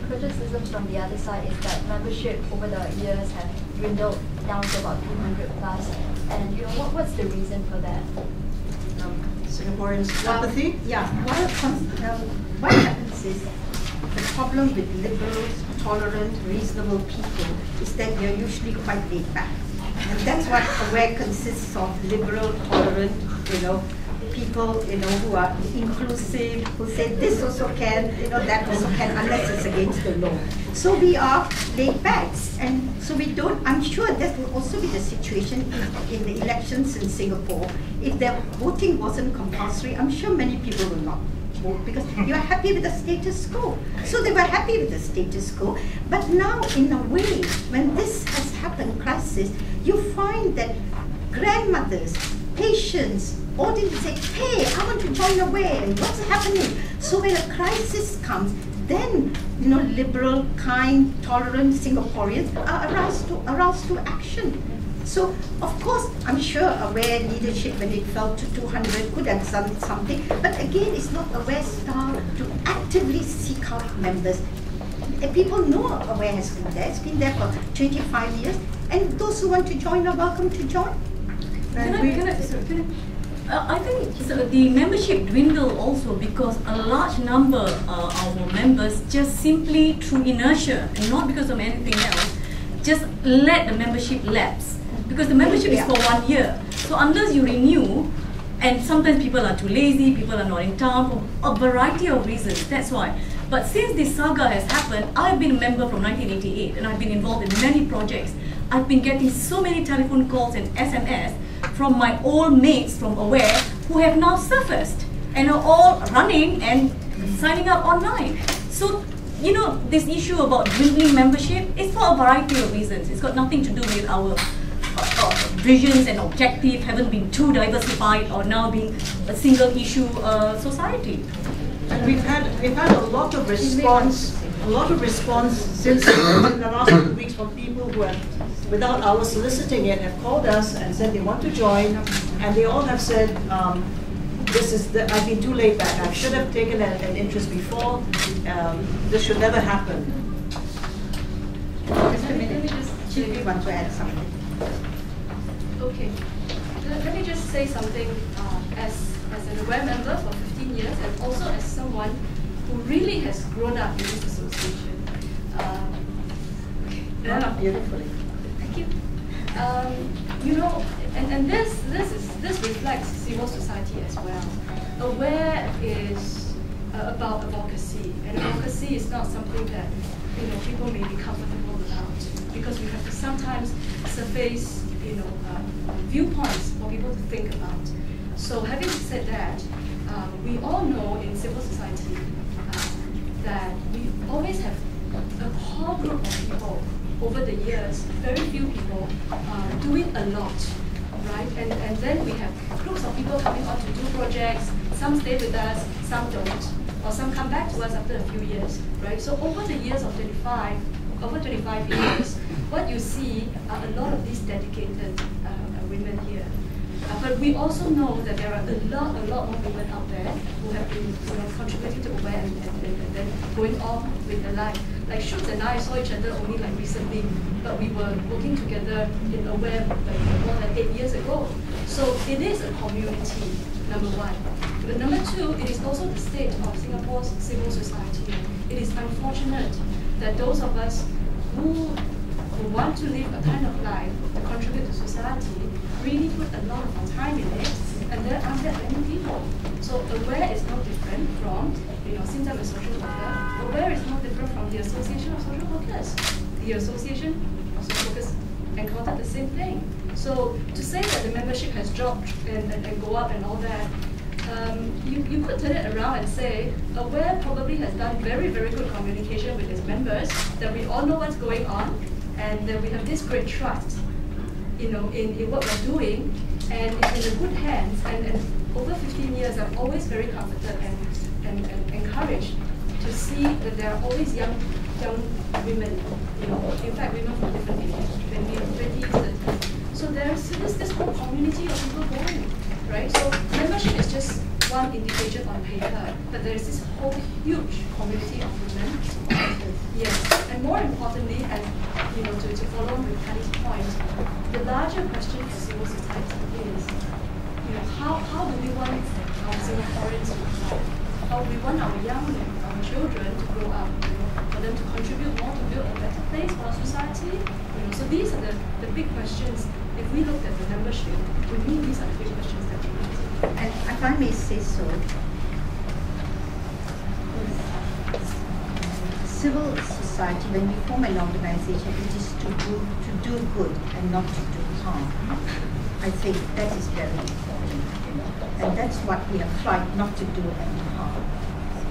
criticisms from the other side is that membership over the years have dwindled down to about 200 plus. And what's the reason for that? Singaporeans' apathy? Yeah, what happens is the problem with liberals, tolerant, reasonable people is that they're usually quite laid back. And that's what AWARE consists of: liberal, tolerant, people, who are inclusive, who say this also can, that also can, unless it's against the law. So we are laid back, and so we don't. I'm sure that will also be the situation in the elections in Singapore. If the voting wasn't compulsory, I'm sure many people will not vote because you are happy with the status quo. So they were happy with the status quo. But now, in a way, when this has happened, crisis, you find that grandmothers, patients, audience say, hey, I want to join AWARE, and what's happening? So when a crisis comes, then liberal, kind, tolerant Singaporeans are aroused to action. So of course, I'm sure AWARE leadership, when it fell to 200, could have done something. But again, it's not AWARE style to actively seek out members. People know AWARE has been there. It's been there for 25 years, and those who want to join are welcome to join. I think the membership dwindled also because a large number of our members just simply through inertia and not because of anything else, just let the membership lapse. Because the membership is for 1 year. So unless you renew, and sometimes people are too lazy, people are not in town, for a variety of reasons, that's why. But since this saga has happened, I've been a member from 1988 and I've been involved in many projects. I've been getting so many telephone calls and SMS from my old mates from AWARE who have now surfaced and are all running and signing up online. So, this issue about dwindling membership is for a variety of reasons. It's got nothing to do with our visions and objectives haven't been too diversified or now being a single issue society. And we've had a lot of response since in the last 2 weeks from people who have, without our soliciting it, have called us and said they want to join, and they all have said, I've been too laid back. I should have taken an interest before. This should never happen. Just a minute, Chief wants to add something. Okay, let me just say something as an AWARE member for 15 years and also as someone who really has grown up in this association. Beautifully. Thank you. And this reflects civil society as well. AWARE is about advocacy, and advocacy is not something that people may be comfortable about because we have to sometimes surface viewpoints for people to think about. So having said that, we all know in civil society that we always have a core group of people over the years, very few people doing a lot, right? And then we have groups of people coming on to do projects. Some stay with us, some don't, or some come back to us after a few years, right? So over the years of 25 years, what you see are a lot of these dedicated women here. But we also know that there are a lot more women out there who have been contributing to AWARE and then going on with their life. Like Shoots and I saw each other only like recently, but we were working together in AWARE like more than 8 years ago. So it is a community, number one. But number two, it is also the state of Singapore's civil society. It is unfortunate that those of us who want to live a kind of life to contribute to society really put a lot of our time in it, and there aren't that many people. So AWARE is no different from, since I'm a social worker, AWARE is no different from the Association of Social Workers. The Association of Social Workers encountered the same thing. So to say that the membership has dropped and go up and all that, you could turn it around and say, AWARE probably has done very, very good communication with its members, that we all know what's going on, and that we have this great trust in what we're doing, and it's in the good hands. And over 15 years, I'm always very comforted and encouraged to see that there are always young women, in fact, women from different ages, 20s, 30s. So there's this whole community of people going, right? So membership is just one indication on paper, but there is this whole huge community of women. Yes, and more importantly, and to follow on with Penny's point, the larger question for civil society is, how do we want our Singaporeans to grow? How do we want our our children to grow up? For them to contribute more to build a better place for our society. So these are the big questions. If we look at the membership, to me these are the big questions that we need to. And if I may say so, civil society, when we form an organization, it is to do good and not to do harm. I think that is very important, and that's what we have tried not to do any harm.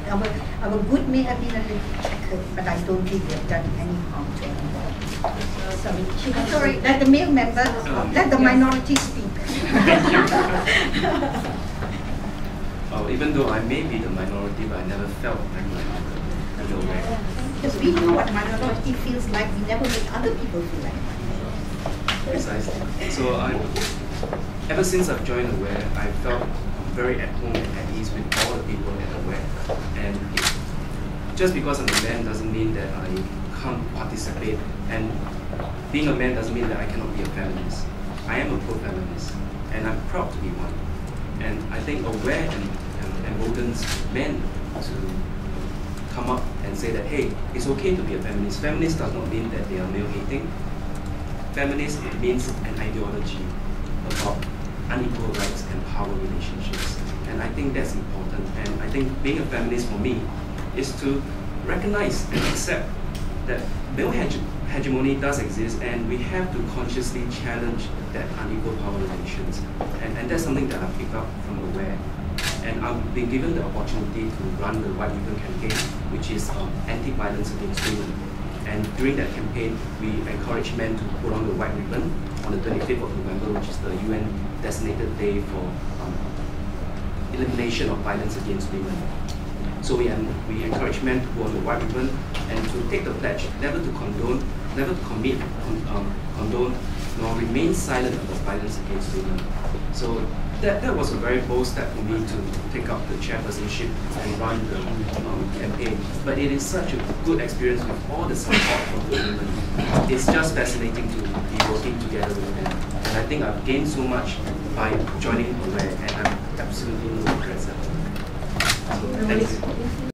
Our good may have been a little checkered, but I don't think we have done any harm to anyone. Sorry, let the male member, let the minority speak. Even though I may be the minority, but I never felt like minority. Because we know what minority feels like, we never make other people feel like minority. Precisely. So ever since I've joined Aware, I felt very at home and at ease with all the people at Aware. And just because I'm a man doesn't mean that I can't participate. And being a man doesn't mean that I cannot be a feminist. I am a pro-feminist, and I'm proud to be one. And I think Aware emboldens men to come up and say that, hey, it's okay to be a feminist. Feminist does not mean that they are male-hating. Feminist, it means an ideology about unequal rights and power relationships. And I think that's important. And I think being a feminist for me is to recognize and accept that male hegemony does exist, and we have to consciously challenge that unequal power relations. And that's something that I've picked up from Aware. And I've been given the opportunity to run the White Ribbon campaign, which is anti-violence against women. And during that campaign, we encourage men to put on the white ribbon on the 25th of November, which is the UN designated day for elimination of violence against women. So we encourage men to put on the white ribbon and to take the pledge never to condone, never to commit, condone, nor remain silent about violence against women. So that was a very bold step for me to take up the chairpersonship and run the campaign. But it is such a good experience with all the support from the women. It's just fascinating to be working together with them. And I think I've gained so much by joining Aware, and I'm absolutely no regrets at all. So thank you.